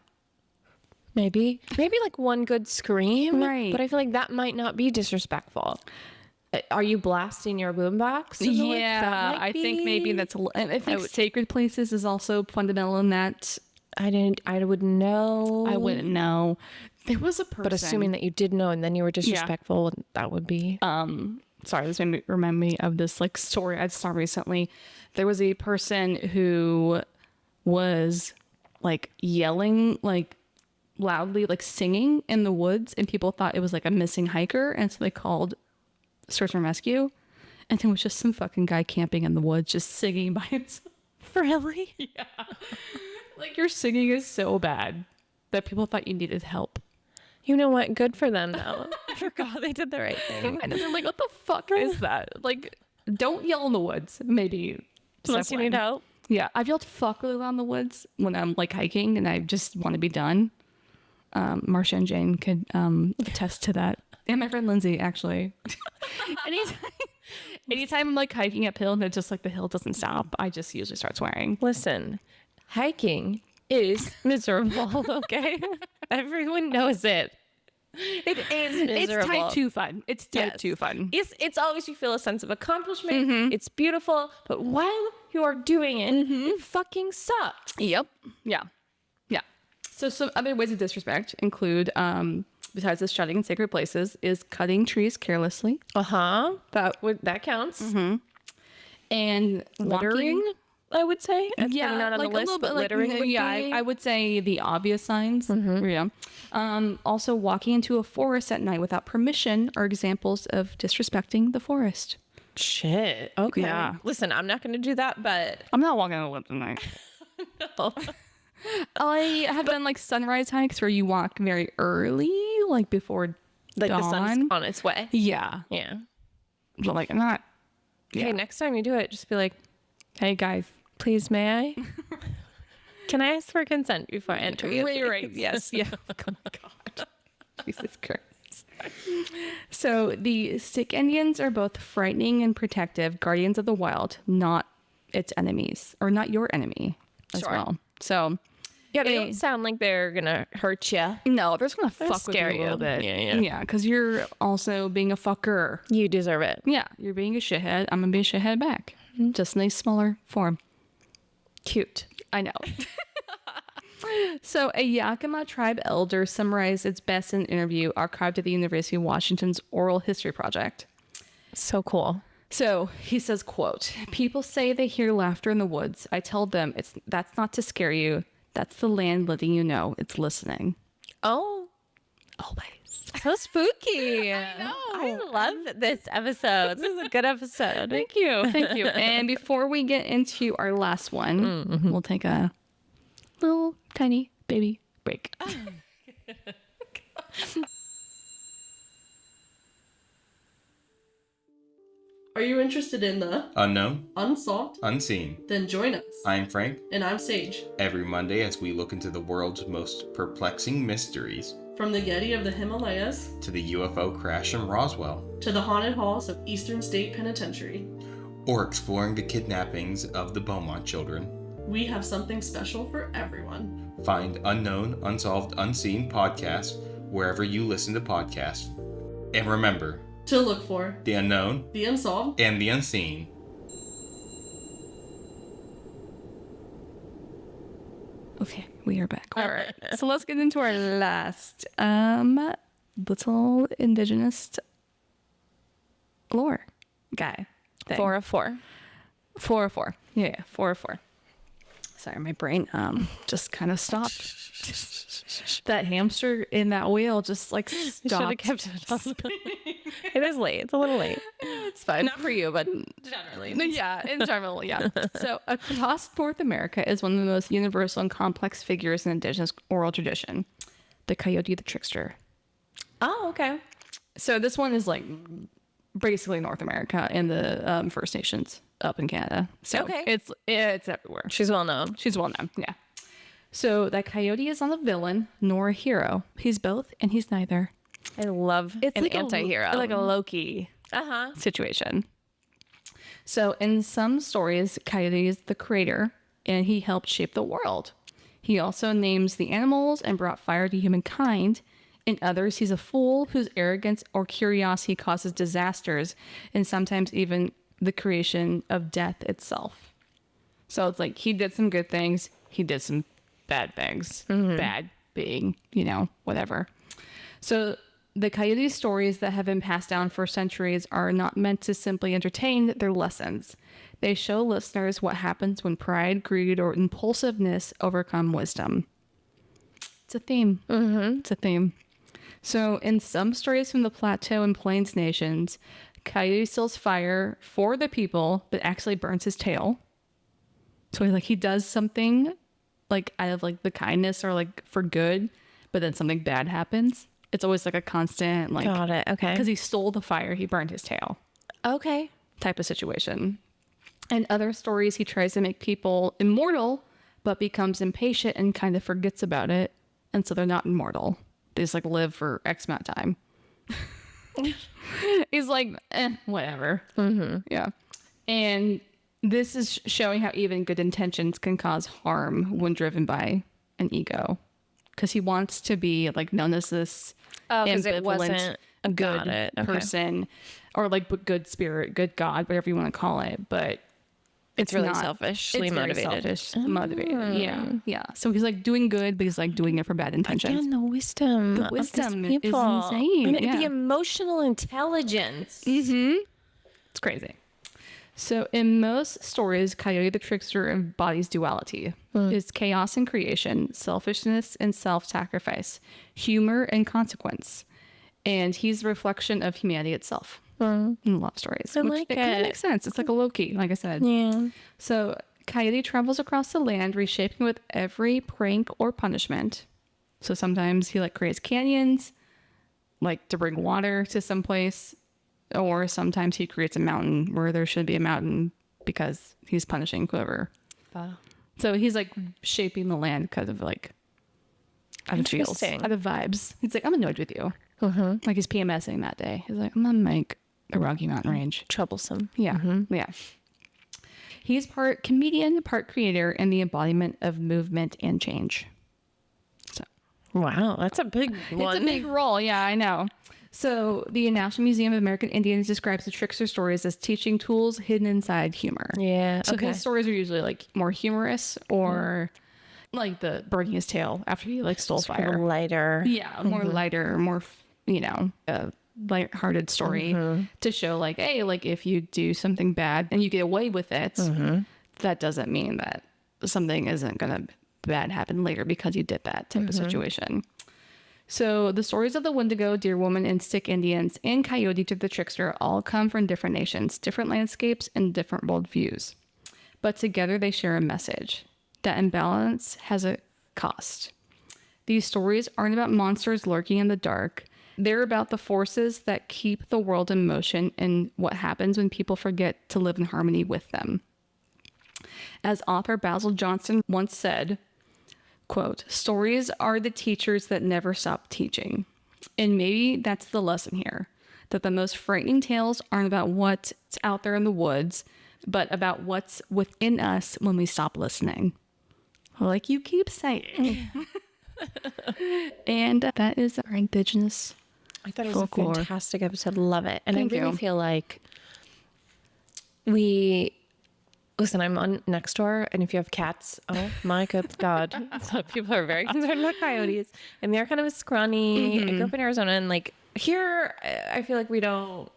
Maybe like one good scream. Right. But I feel like that might not be disrespectful. Are you blasting your boombox? in the woods? That might I think be- maybe that's I think sacred places is also fundamental in that. I wouldn't know. I wouldn't know. There was a person. But assuming that you did know and then you were disrespectful, that would be. Sorry, this made me remind me of this like story I saw recently. There was a person who was like yelling like loudly, like singing in the woods, and people thought it was like a missing hiker, and so they called search and rescue, and it was just some fucking guy camping in the woods just singing by himself. Really? Yeah. Like your singing is so bad that people thought you needed help. You know what? Good for them, though. I forgot they did the right thing. And they're like, what the fuck is that? Like, don't yell in the woods. Maybe. Unless you need help. Yeah. I've yelled fuck really loud in the woods when I'm like hiking and I just want to be done. Marcia and Jane could attest to that. And my friend Lindsay, actually. Anytime I'm like hiking uphill and it's just like the hill doesn't stop, I just usually start swearing. Listen, hiking is miserable, okay? Everyone knows it. It is miserable. It's type 2 fun. It's type 2 fun. It's always you feel a sense of accomplishment. It's beautiful, but while you are doing it, it fucking sucks. Yep. Yeah. So some other ways of disrespect include, besides this shouting in sacred places, is cutting trees carelessly. That counts. And Littering, walking. I would say. That's kinda not on the list, but littering would be. I would say the obvious signs. Yeah. Also, walking into a forest at night without permission are examples of disrespecting the forest. Shit. Okay. Yeah. Listen, I'm not going to do that, but I'm not walking on the lip tonight. no. I have done like sunrise hikes where you walk very early, like before Like dawn. the sun's on its way. Yeah. Yeah. But like I'm not. Hey, Yeah. next time you do it, just be like, Hey guys. please, may I? Can I ask for consent before I enter you? Right. Yes. Yeah. Oh my God. Jesus Christ. So the Stick Indians are both frightening and protective guardians of the wild, not its enemies, or not your enemy as Sure. well. So Yeah, they don't sound like they're going to hurt you. no, they're just gonna fuck with you scare a little you. bit. Yeah. Yeah, because you're also being a fucker. You deserve it. Yeah, you're being a shithead. I'm gonna be a shithead back. Just in a smaller form. Cute. I know. So a Yakima tribe elder summarized its best in an interview archived at the University of Washington's Oral History Project. So cool. So he says, quote, people say they hear laughter in the woods. I tell them that's not to scare you. That's the land letting you know it's listening. Oh, Always. so spooky. I know. I love this episode. This is a good episode. Thank you. Thank you. And before we get into our last one, we'll take a little tiny baby break. Are you interested in the Unknown, unsolved? unseen. Then join us. I'm Frank. And I'm Sage. Every Monday, as we look into the world's most perplexing mysteries, From the Yeti of the Himalayas to the UFO crash in Roswell, to the haunted halls of Eastern State Penitentiary, or exploring the kidnappings of the Beaumont children, we have something special for everyone. find Unknown, Unsolved, Unseen podcasts wherever you listen to podcasts. And remember, To look for the unknown the unsolved. and the unseen. Okay, we are back. All right. So let's get into our last little indigenous lore guy. Thing. 4 of 4. 4 of 4. Yeah, 4 of 4. Sorry, my brain just kind of stopped. That hamster in that wheel just like You should stopped. have kept it on. It is late. It's a little late. It's fine. Not for you, but generally. Yeah, in general, yeah. So across North America is one of the most universal and complex figures in indigenous oral tradition, the Coyote the Trickster. Oh, okay. So this one is like basically North America and the First Nations up in Canada. So Okay. it's everywhere. She's well known. She's well known, yeah. So that coyote is not a villain nor a hero. He's both and he's neither. I love It's an like anti-hero. like a Loki Uh-huh. situation. So in some stories, Coyote is the creator and he helped shape the world. He also names the animals and brought fire to humankind. In others, he's a fool whose arrogance or curiosity causes disasters and sometimes even the creation of death itself. So it's like he did some good things, he did some bad things. Bad being, whatever. So the Coyote stories that have been passed down for centuries are not meant to simply entertain, they're lessons. They show listeners what happens when pride, greed, or impulsiveness overcome wisdom. It's a theme. It's a theme. So in some stories from the Plateau and Plains nations, Coyote steals fire for the people, but actually burns his tail. So he does something like out of like the kindness or like for good, but then something bad happens. It's always like a constant like Got it. Okay. because he stole the fire, he burned his tail Okay. type of situation. In other stories, he tries to make people immortal, but becomes impatient and kind of forgets about it. And so they're not immortal. They just like live for X amount of time. He's like, whatever. Yeah. And this is showing how even good intentions can cause harm when driven by an ego. Because he wants to be like known as this because it ambivalent, wasn't a good got it. Okay. person, or like good spirit, good God, whatever you want to call it. But It's really not. selfishly It's very motivated. selfish, motivated. Yeah, yeah. So he's like doing good, but he's like doing it for bad intentions. Again, the wisdom. The of wisdom these is people. insane, The yeah. emotional intelligence. It's crazy. So in most stories, Coyote the Trickster embodies duality. It's chaos and creation, selfishness and self-sacrifice, humor and consequence. And he's a reflection of humanity itself. in a lot of stories. I which like it. Kind it. of makes sense. It's like a Loki, like I said. Yeah. So Coyote travels across the land, reshaping with every prank or punishment. So sometimes he like creates canyons, like to bring water to some place, or sometimes he creates a mountain where there should be a mountain because he's punishing whoever. Wow. So he's like shaping the land because of like out of feels, Interesting. out of vibes. He's like, I'm annoyed with you. Like he's PMSing that day. He's like, I'm on like a Rocky Mountain range. Troublesome. Yeah. Yeah. He's part comedian, part creator, and the embodiment of movement and change. So Wow, that's a big one. it's a big role. Yeah, I know. So the National Museum of American Indians describes the trickster stories as teaching tools hidden inside humor. Yeah. So Okay. his stories are usually like more humorous or like the burning his tail after he like stole Kind of fire. lighter. Yeah, more lighter, more, lighthearted story to show like, hey, like if you do something bad and you get away with it, that doesn't mean that something isn't going to bad happen later because you did that type of situation. So the stories of the Wendigo, Deer Woman, and Stick Indians and Coyote the Trickster all come from different nations, different landscapes, and different worldviews. But together they share a message. That imbalance has a cost. These stories aren't about monsters lurking in the dark. They're about the forces that keep the world in motion and what happens when people forget to live in harmony with them. As author Basil Johnson once said, quote, stories are the teachers that never stop teaching. And maybe that's the lesson here, that the most frightening tales aren't about what's out there in the woods, but about what's within us when we stop listening. Like you keep saying. And that is our Indigenous I thought it was Folklore. a fantastic episode. Love it. And Thank I really you. feel like listen, I'm on Nextdoor, and if you have cats, oh my good God. So people are very concerned about coyotes. And they're kind of scrawny. I grew up in Arizona, and like here, I feel like we don't.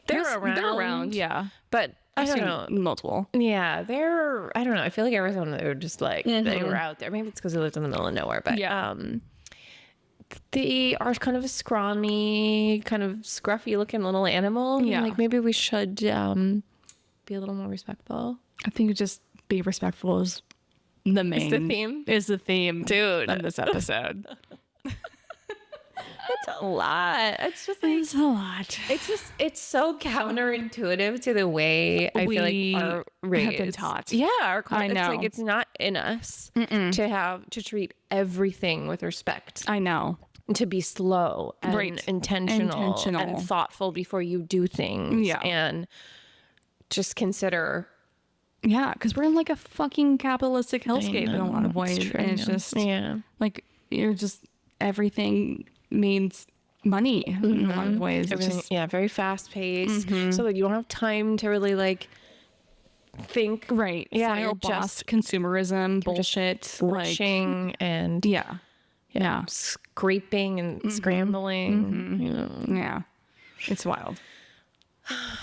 They're around. yeah. But I I've don't seen know. multiple. Yeah, I don't know. I feel like Arizona, they were just like, they were out there. Maybe it's because they lived in the middle of nowhere, but Yeah. they are kind of a scrawny, kind of scruffy looking little animal. And, Yeah. like maybe we should be a little more respectful. I think just be respectful is the main. theme? Is the theme, Dude. of this episode. It's a lot. It's just like, It's a lot. it's so counterintuitive to the way I feel We like our raised. have been taught. Yeah, our I it's know. like it's not in us to treat everything with respect. I know. To be slow and Right. intentional and thoughtful before you do things. Yeah. And just consider. Yeah, because we're in like a fucking capitalistic hellscape in a lot of ways. And it's just Yeah. like you're just everything means money in a lot of ways. It's Everything, just yeah, very fast paced. So that you don't have time to really like think. right. Yeah, File you're boss consumerism bullshit. Like Rushing and yeah. Yeah. scraping and scrambling. You know. Yeah. It's wild.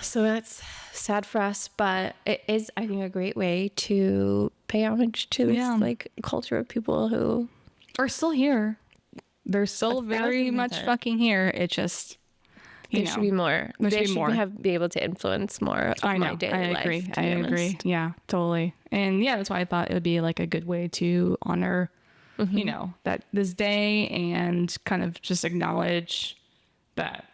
So that's sad for us, but it is, I think, a great way to pay homage to this like culture of people who Are still here. They're still very 1,000%. much fucking here. It just there should be more. There should They be should more. be able to influence more of I know. my daily I life. agree. to I be honest. agree. Yeah, totally. And yeah, that's why I thought it would be like a good way to honor, that this day and kind of just acknowledge that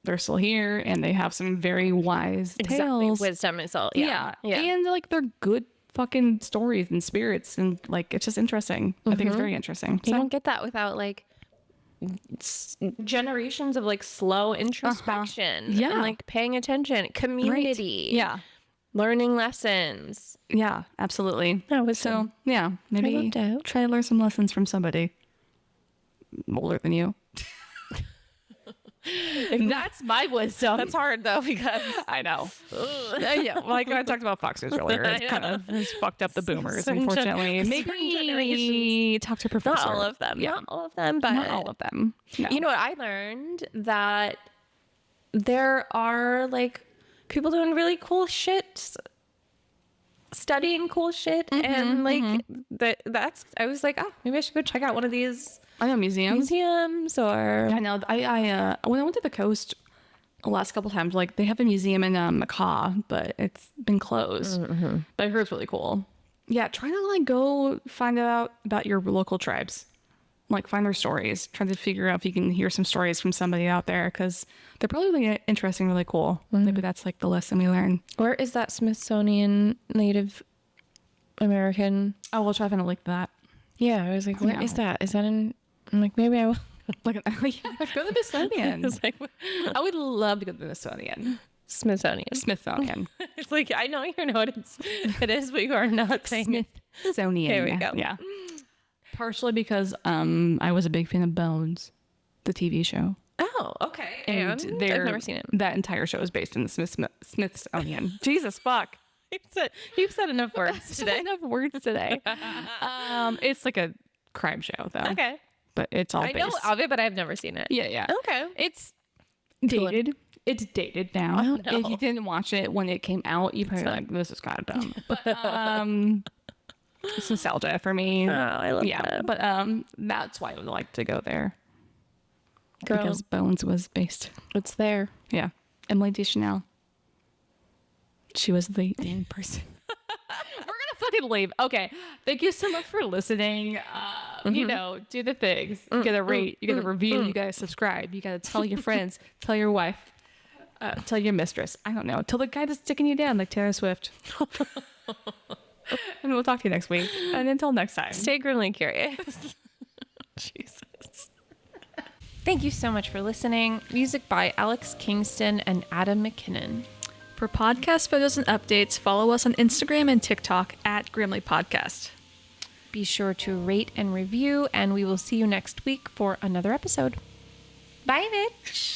they're still here and they have some very wise Exactly. tales. Wisdom is all. Yeah. Yeah. And like they're good fucking stories and spirits and like it's just interesting. I think it's very interesting. You So, don't get that without like generations of like slow introspection. Yeah. And like paying attention, community. yeah. Learning lessons. Yeah, absolutely. Yeah, So wisdom. yeah, maybe loved it. try to learn some lessons from somebody older than you. That's my wisdom. That's hard though because I know. Yeah, like I talked about Fox News earlier. It kind of has fucked up the boomers, Certain unfortunately. certain Maybe talk to a professor. not all of them. Yeah, Not all of them, but not all of them. No. you know what I learned? That there are like people doing really cool shit, studying cool shit, and like that's. I was like, oh, maybe I should go check out one of these I know museums. museums or I know. I when I went to the coast the last couple times. Like, they have a museum in Macau, but it's been closed. Mm-hmm. But I heard it's really cool. Yeah, try to like go find out about your local tribes. Like, find their stories. Try to figure out if you can hear some stories from somebody out there, because they're probably really interesting, really cool. Maybe that's like the lesson we learn. Where is that Smithsonian Native American? Oh, we'll try to link that. Yeah, I was like, where is that? Is that in? I'm like, maybe I will. Like, go to the Smithsonian. It's like I would love to go to the Smithsonian. Smithsonian. It's like, I know you know what it is, but you are not saying it. Smithsonian. There we go. Yeah. Partially because I was a big fan of Bones, the TV show. Oh, okay. And I've never seen it. That entire show is based in the Smithsonian. Jesus fuck. You've said enough words today. It's like a crime show though. Okay. But it's all I know of it, but I've never seen it. Yeah. Okay. It's dated. It's dated now. Oh, no. If you didn't watch it when it came out, you probably like, this is kind of dumb. But it's nostalgia for me. Oh, I love that. But that's why I would like to go there. Girl, Because Bones was based. it's there. Yeah. Emily Deschanel. She was the main person. We're gonna fucking leave. Okay. Thank you so much for listening. You know, do the things. You gotta rate, you gotta review, you gotta subscribe, you gotta tell your friends, tell your wife, tell your mistress. I don't know. Tell the guy that's sticking you down like Taylor Swift. And we'll talk to you next week. And until next time. Stay grimly curious. Jesus. Thank you so much for listening. Music by Alex Kingston and Adam McKinnon. For podcast photos and updates, follow us on Instagram and TikTok at Grimly Podcast. Be sure to rate and review, and we will see you next week for another episode. Bye, bitch.